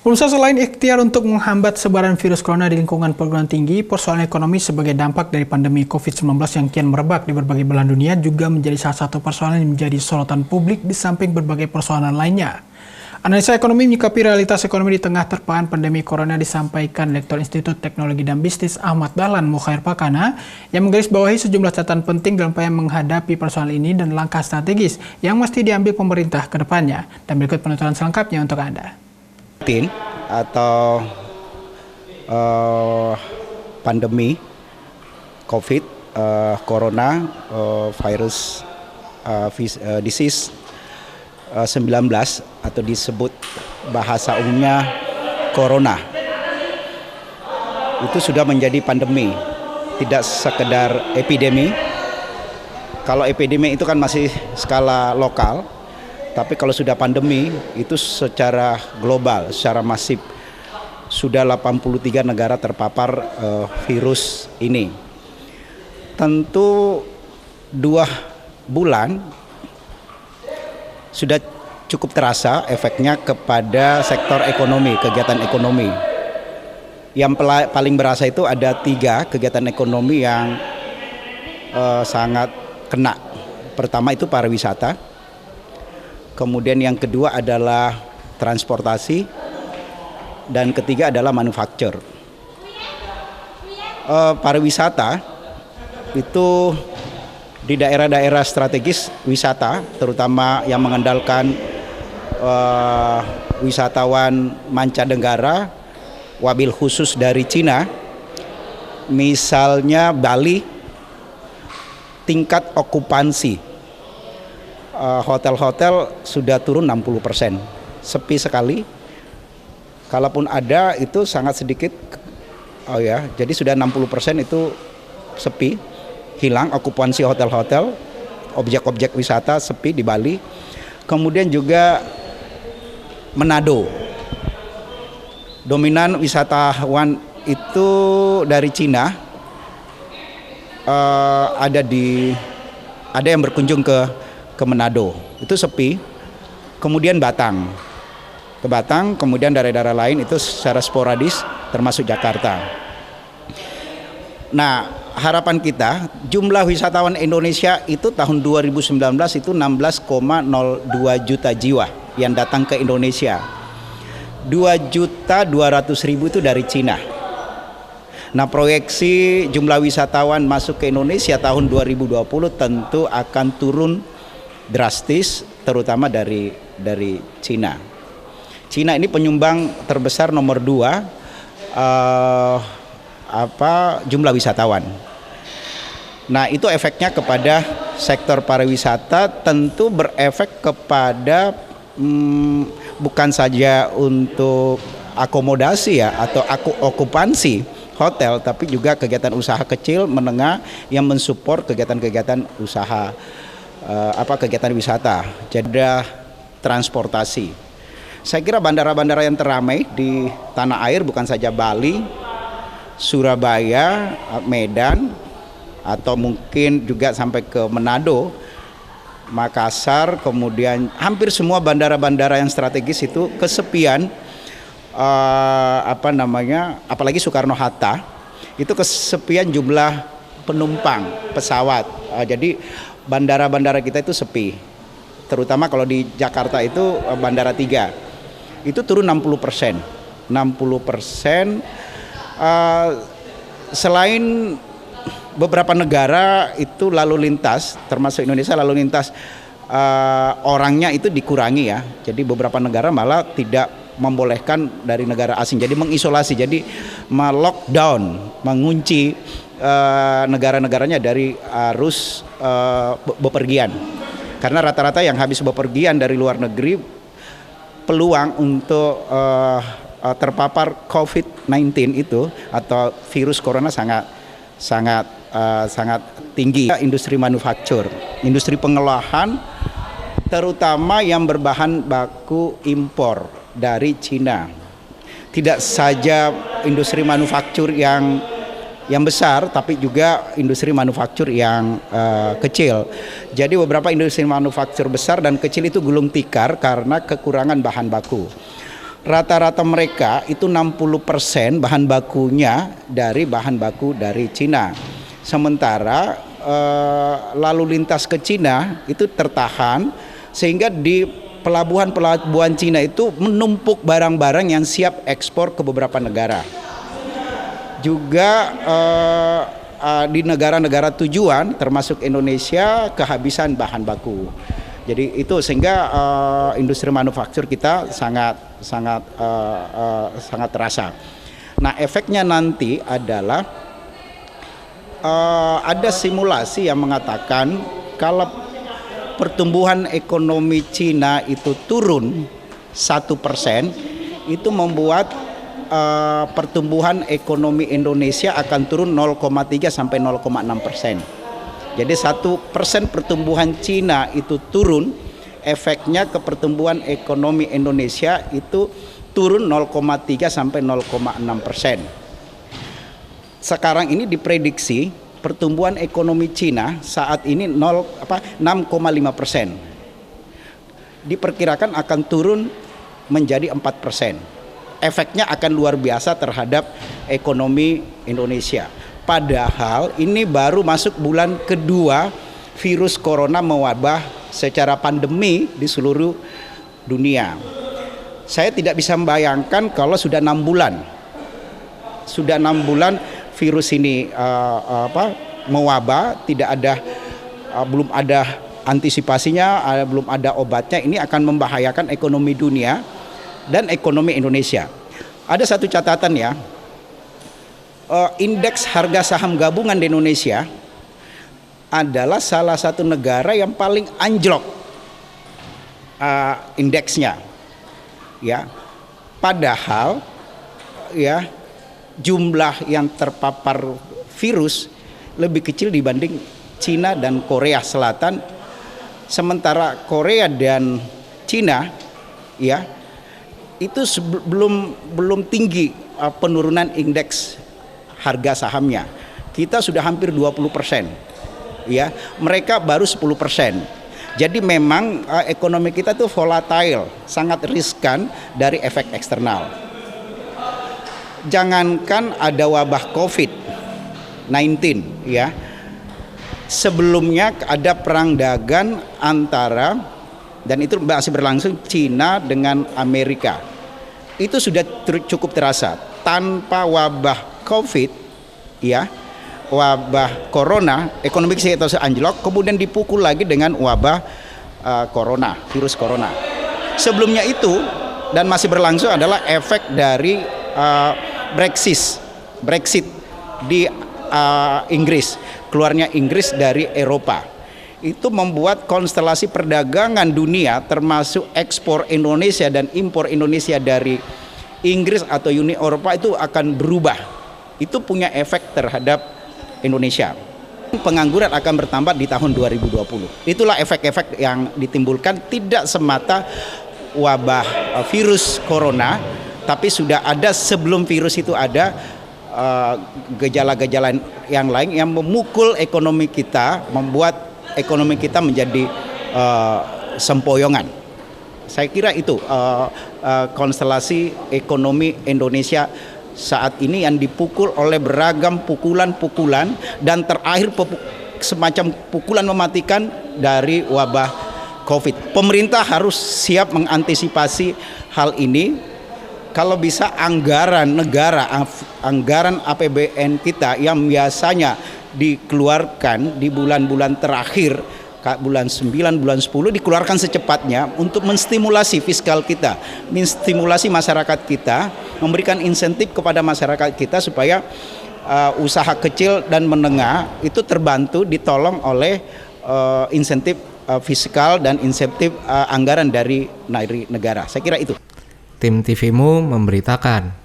Pemirsa, selain ikhtiar untuk menghambat sebaran virus corona di lingkungan perguruan tinggi, persoalan ekonomi sebagai dampak dari pandemi COVID-19 yang kian merebak di berbagai belahan dunia juga menjadi salah satu persoalan yang menjadi sorotan publik di samping berbagai persoalan lainnya. Analisa ekonomi menyikapi realitas ekonomi di tengah terpaan pandemi corona disampaikan Lektor Institut Teknologi dan Bisnis Ahmad Dahlan Mukhair Pakana yang menggarisbawahi sejumlah catatan penting dalam upaya menghadapi persoalan ini dan langkah strategis yang mesti diambil pemerintah ke depannya. Dan berikut penuturan selengkapnya untuk Anda. Atau pandemi COVID, Corona, virus disease 19 atau disebut bahasa umumnya Corona. Itu sudah menjadi pandemi, tidak sekedar epidemi. Kalau epidemi itu kan masih skala lokal. Tapi kalau sudah pandemi, itu secara global, secara masif. Sudah 83 negara terpapar virus ini. Tentu 2 bulan sudah cukup terasa efeknya kepada sektor ekonomi, kegiatan ekonomi. Yang paling berasa itu ada 3 kegiatan ekonomi yang sangat kena. Pertama itu pariwisata. Kemudian yang kedua adalah transportasi, dan ketiga adalah manufaktur. Pariwisata itu di daerah-daerah strategis wisata, terutama yang mengandalkan wisatawan mancanegara, wabil khusus dari Cina, misalnya Bali, tingkat okupansi hotel-hotel sudah turun 60%, sepi sekali. Kalaupun ada itu sangat sedikit. Jadi sudah 60% itu sepi, hilang okupansi hotel-hotel, objek-objek wisata sepi di Bali. Kemudian juga Manado, dominan wisatawan itu dari Cina, ada yang berkunjung ke Manado, itu sepi. Kemudian ke Batang, kemudian daerah-daerah lain itu secara sporadis, termasuk Jakarta. Nah, harapan kita jumlah wisatawan Indonesia itu tahun 2019 itu 16,02 juta jiwa yang datang ke Indonesia. 2.200.000 itu dari Cina. Nah, proyeksi jumlah wisatawan masuk ke Indonesia tahun 2020 tentu akan turun drastis, terutama dari Cina. Cina ini penyumbang terbesar nomor 2 jumlah wisatawan. Nah, itu efeknya kepada sektor pariwisata, tentu berefek kepada bukan saja untuk akomodasi atau okupansi hotel, tapi juga kegiatan usaha kecil menengah yang mensupport kegiatan-kegiatan usaha kegiatan wisata. Jadi transportasi. Saya kira bandara-bandara yang teramai di tanah air bukan saja Bali, Surabaya, Medan, atau mungkin juga sampai ke Manado, Makassar, kemudian hampir semua bandara-bandara yang strategis itu kesepian, apalagi Soekarno-Hatta, itu kesepian jumlah penumpang pesawat. Jadi bandara-bandara kita itu sepi, terutama kalau di Jakarta itu Bandara 3 itu turun 60%. Selain beberapa negara itu lalu lintas, termasuk Indonesia, lalu lintas orangnya itu dikurangi ya. Jadi beberapa negara malah tidak membolehkan dari negara asing, jadi mengisolasi, jadi melockdown, mengunci negara-negaranya dari arus bepergian. Karena rata-rata yang habis bepergian dari luar negeri, peluang untuk terpapar COVID-19 itu atau virus corona sangat tinggi. Industri manufaktur, industri pengolahan, terutama yang berbahan baku impor dari Cina. Tidak saja industri manufaktur yang besar, tapi juga industri manufaktur yang kecil. Jadi beberapa industri manufaktur besar dan kecil itu gulung tikar karena kekurangan bahan baku. rata-rata mereka itu 60% bahan bakunya dari bahan baku dari Cina. Sementara lalu lintas ke Cina itu tertahan, sehingga di pelabuhan-pelabuhan Cina itu menumpuk barang-barang yang siap ekspor ke beberapa negara. Juga di negara-negara tujuan termasuk Indonesia kehabisan bahan baku. Jadi itu sehingga industri manufaktur kita sangat terasa. Nah, efeknya nanti adalah ada simulasi yang mengatakan kalau pertumbuhan ekonomi Cina itu turun 1%, itu membuat pertumbuhan ekonomi Indonesia akan turun 0,3 sampai 0,6%. Jadi 1% pertumbuhan Cina itu turun, efeknya ke pertumbuhan ekonomi Indonesia itu turun 0,3 sampai 0,6%. Sekarang ini diprediksi pertumbuhan ekonomi Cina saat ini 6,5%. Diperkirakan akan turun menjadi 4%. Efeknya akan luar biasa terhadap ekonomi Indonesia. Padahal ini baru masuk bulan kedua virus corona mewabah secara pandemi di seluruh dunia. Saya tidak bisa membayangkan kalau sudah 6 bulan. Sudah 6 bulan virus ini mewabah, belum ada antisipasinya, belum ada obatnya. Ini akan membahayakan ekonomi dunia dan ekonomi Indonesia. Ada satu catatan ya. Indeks harga saham gabungan di Indonesia adalah salah satu negara yang paling anjlok indeksnya, ya. Padahal ya jumlah yang terpapar virus lebih kecil dibanding Cina dan Korea Selatan, sementara Korea dan Cina ya itu belum tinggi penurunan indeks harga sahamnya. Kita sudah hampir 20%, ya. Mereka baru 10%. Jadi memang ekonomi kita tuh volatile, sangat riskan dari efek eksternal. Jangankan ada wabah COVID-19, ya. Sebelumnya ada perang dagang antara, dan itu masih berlangsung, Cina dengan Amerika. Itu sudah cukup terasa. Tanpa wabah COVID, ya, wabah corona, ekonomi kita anjlok, kemudian dipukul lagi dengan wabah corona, virus corona. Sebelumnya itu dan masih berlangsung adalah efek dari Brexit di Inggris, keluarnya Inggris dari Eropa. Itu membuat konstelasi perdagangan dunia termasuk ekspor Indonesia dan impor Indonesia dari Inggris atau Uni Eropa itu akan berubah. Itu punya efek terhadap Indonesia. Pengangguran akan bertambah di tahun 2020. Itulah efek-efek yang ditimbulkan tidak semata wabah virus corona, tapi sudah ada sebelum virus itu ada gejala-gejala yang lain yang memukul ekonomi kita, membuat ekonomi kita menjadi sempoyongan. Saya kira itu konstelasi ekonomi Indonesia saat ini yang dipukul oleh beragam pukulan-pukulan, dan terakhir semacam pukulan mematikan dari wabah COVID. Pemerintah harus siap mengantisipasi hal ini. Kalau bisa anggaran negara, anggaran APBN kita yang biasanya dikeluarkan di bulan-bulan terakhir, bulan 9, bulan 10, dikeluarkan secepatnya untuk menstimulasi fiskal kita, menstimulasi masyarakat kita, memberikan insentif kepada masyarakat kita supaya usaha kecil dan menengah itu terbantu, ditolong oleh insentif fiskal dan insentif anggaran dari negara. Saya kira itu. Tim TVMU memberitakan.